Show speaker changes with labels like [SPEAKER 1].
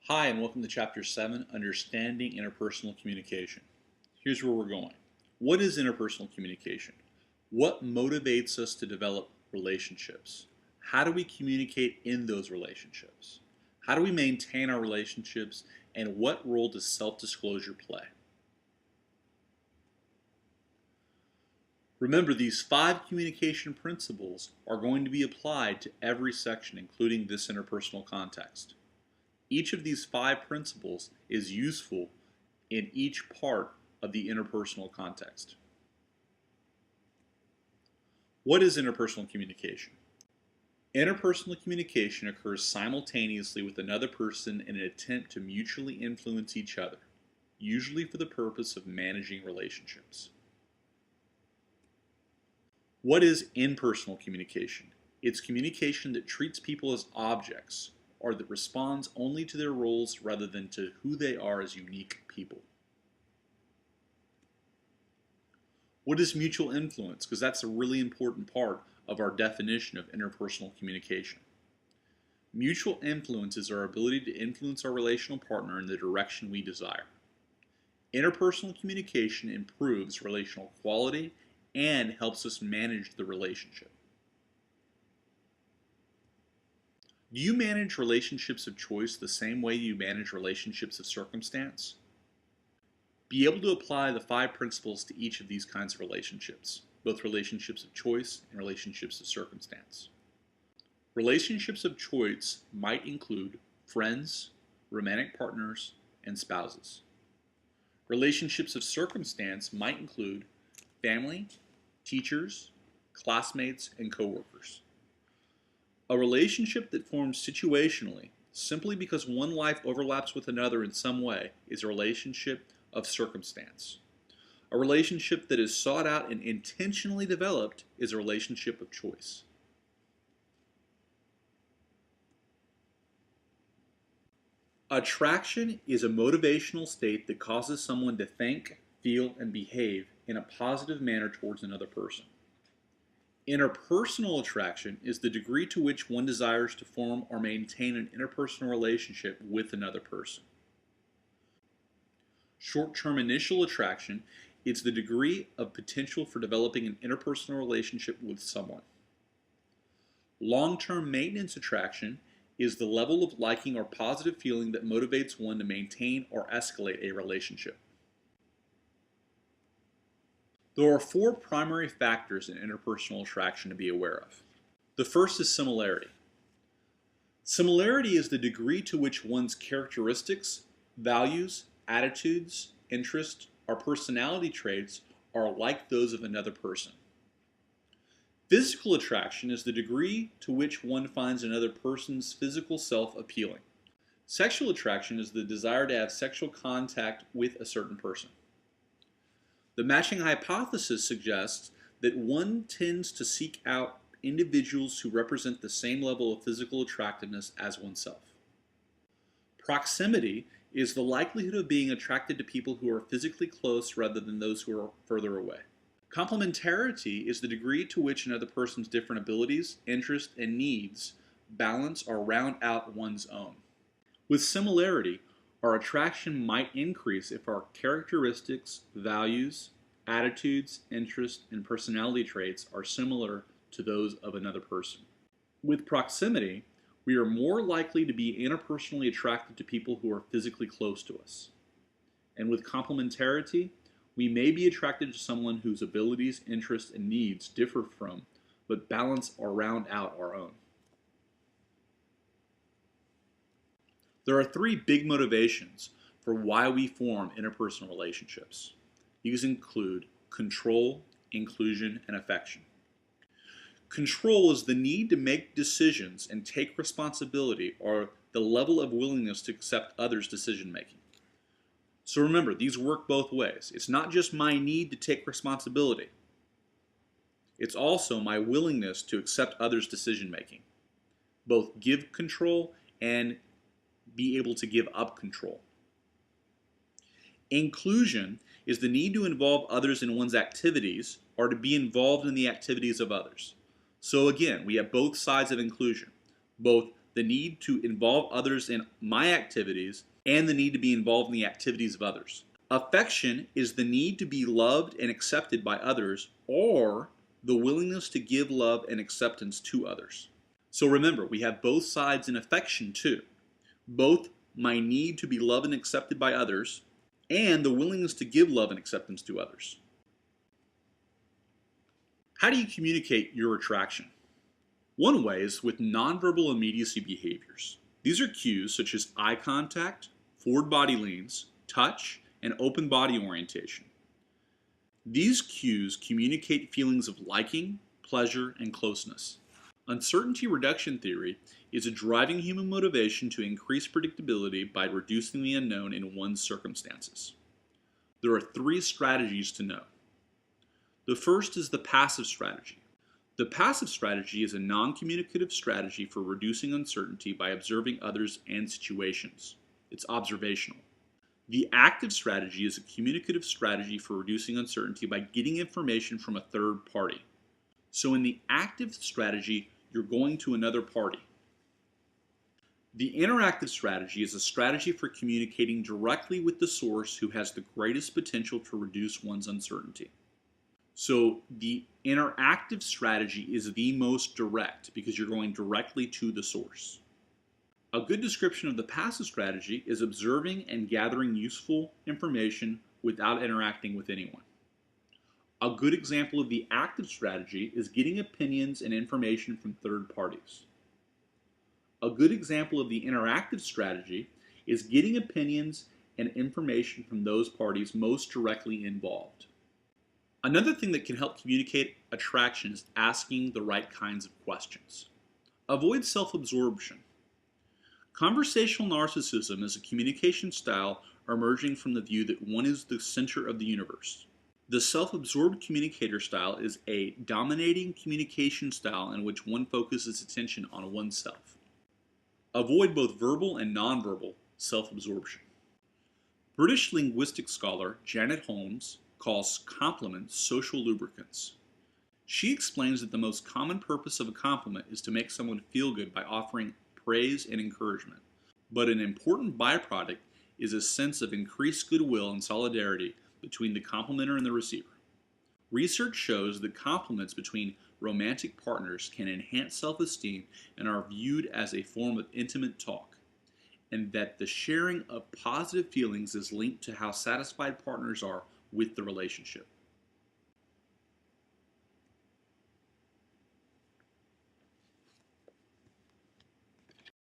[SPEAKER 1] Hi, and welcome to Chapter 7, Understanding Interpersonal Communication. Here's where we're going. What is interpersonal communication? What motivates us to develop relationships? How do we communicate in those relationships? How do we maintain our relationships? And what role does self-disclosure play? Remember, these 5 communication principles are going to be applied to every section, including this interpersonal context. Each of these 5 principles is useful in each part of the interpersonal context. What is interpersonal communication? Interpersonal communication occurs simultaneously with another person in an attempt to mutually influence each other, usually for the purpose of managing relationships. What is impersonal communication? It's communication that treats people as objects, or that responds only to their roles rather than to who they are as unique people. What is mutual influence? Because that's a really important part of our definition of interpersonal communication. Mutual influence is our ability to influence our relational partner in the direction we desire. Interpersonal communication improves relational quality and helps us manage the relationship. Do you manage relationships of choice the same way you manage relationships of circumstance? Be able to apply the 5 principles to each of these kinds of relationships, both relationships of choice and relationships of circumstance. Relationships of choice might include friends, romantic partners, and spouses. Relationships of circumstance might include family, teachers, classmates, and coworkers. A relationship that forms situationally, simply because one life overlaps with another in some way, is a relationship of circumstance. A relationship that is sought out and intentionally developed is a relationship of choice. Attraction is a motivational state that causes someone to think, feel, and behave in a positive manner towards another person. Interpersonal attraction is the degree to which one desires to form or maintain an interpersonal relationship with another person. Short-term initial attraction is the degree of potential for developing an interpersonal relationship with someone. Long-term maintenance attraction is the level of liking or positive feeling that motivates one to maintain or escalate a relationship. There are 4 primary factors in interpersonal attraction to be aware of. The first is similarity. Similarity is the degree to which one's characteristics, values, attitudes, interests, or personality traits are like those of another person. Physical attraction is the degree to which one finds another person's physical self appealing. Sexual attraction is the desire to have sexual contact with a certain person. The matching hypothesis suggests that one tends to seek out individuals who represent the same level of physical attractiveness as oneself. Proximity is the likelihood of being attracted to people who are physically close rather than those who are further away. Complementarity is the degree to which another person's different abilities, interests, and needs balance or round out one's own. With similarity, our attraction might increase if our characteristics, values, attitudes, interests, and personality traits are similar to those of another person. With proximity, we are more likely to be interpersonally attracted to people who are physically close to us. And with complementarity, we may be attracted to someone whose abilities, interests, and needs differ from, but balance or round out our own. There are 3 big motivations for why we form interpersonal relationships. These include control, inclusion, and affection. Control is the need to make decisions and take responsibility, or the level of willingness to accept others' decision making. So remember, these work both ways. It's not just my need to take responsibility. It's also my willingness to accept others' decision making. Both give control and be able to give up control. Inclusion is the need to involve others in one's activities or to be involved in the activities of others. So again, we have both sides of inclusion, both the need to involve others in my activities, and the need to be involved in the activities of others. Affection is the need to be loved and accepted by others, or the willingness to give love and acceptance to others. So remember, we have both sides in affection too. Both my need to be loved and accepted by others, and the willingness to give love and acceptance to others. How do you communicate your attraction? One way is with nonverbal immediacy behaviors. These are cues such as eye contact, forward body leans, touch, and open body orientation. These cues communicate feelings of liking, pleasure, and closeness. Uncertainty reduction theory is a driving human motivation to increase predictability by reducing the unknown in one's circumstances. There are 3 strategies to know. The first is the passive strategy. The passive strategy is a non-communicative strategy for reducing uncertainty by observing others and situations. It's observational. The active strategy is a communicative strategy for reducing uncertainty by getting information from a third party. So in the active strategy, you're going to another party. The interactive strategy is a strategy for communicating directly with the source who has the greatest potential to reduce one's uncertainty. So the interactive strategy is the most direct because you're going directly to the source. A good description of the passive strategy is observing and gathering useful information without interacting with anyone. A good example of the active strategy is getting opinions and information from third parties. A good example of the interactive strategy is getting opinions and information from those parties most directly involved. Another thing that can help communicate attraction is asking the right kinds of questions. Avoid self-absorption. Conversational narcissism is a communication style emerging from the view that one is the center of the universe. The self-absorbed communicator style is a dominating communication style in which one focuses attention on oneself. Avoid both verbal and nonverbal self-absorption. British linguistic scholar Janet Holmes calls compliments social lubricants. She explains that the most common purpose of a compliment is to make someone feel good by offering praise and encouragement. But an important byproduct is a sense of increased goodwill and solidarity between the complimenter and the receiver. Research shows that compliments between romantic partners can enhance self-esteem and are viewed as a form of intimate talk, and that the sharing of positive feelings is linked to how satisfied partners are with the relationship.